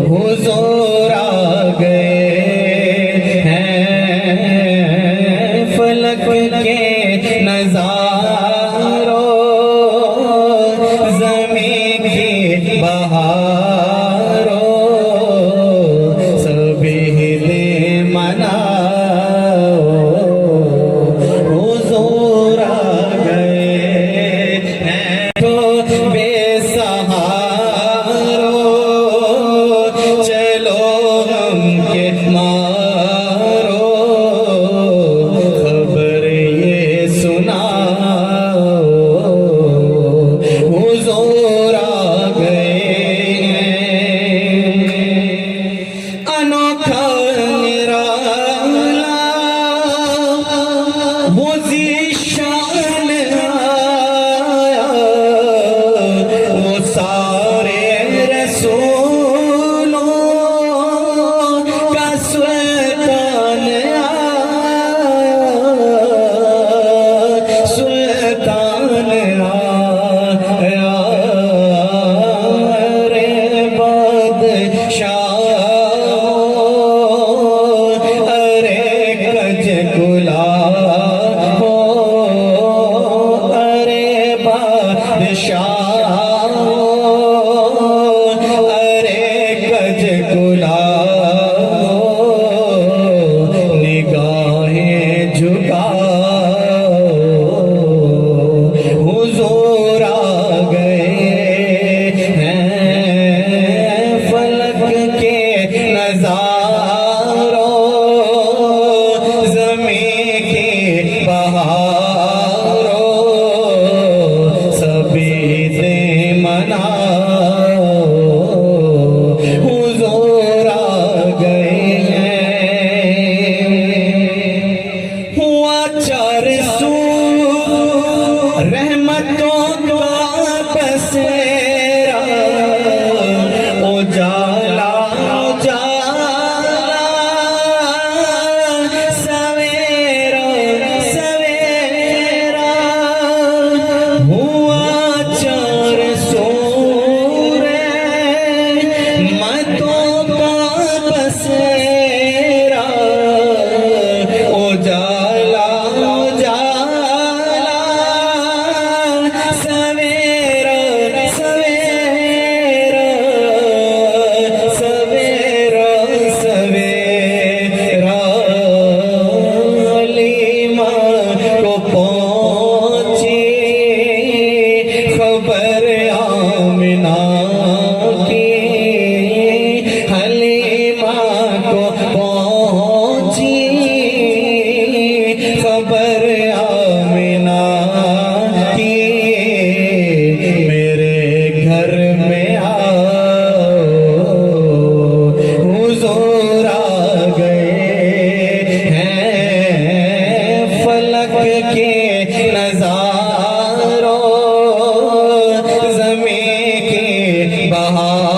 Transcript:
हुजूर आ गए हैं फलक के नज़ारों ज़मीन की बहारों सभी दे मनाओ हुजूर आ गए हैं तो बेसहारों चलो हम के मारो खबर ये सुनाओ हुजूर आ गए अनोखा निराला वो ज़ीशान आया वो सारे रसूलों का सुल्तान आया सुल्तान आया रे बादशाह अरे गज गुलाब अरे बादशाह अरे गज गुलाब निगाहें झुकाओ हुजूर आ गए हैं फलक के नज़ारों ज़मीन की बहारों सभी दे मनाओ हुजूर आ गए हैं हुआ चार सू रहमतों का बसेरा उजाला उजाला सवेरा सवेरा हुआ चार सूर मतों का बसेरा उजाला उजाला सवेरा सवेरा सवेरा सवेरा हलीमा को पहुंची खबर आमिना की हलीमा को पहुंची खबर आमिना की मेरे घर में आओ हुजूर आ गए हैं फलक के नज़ारों ज़मीन की बहार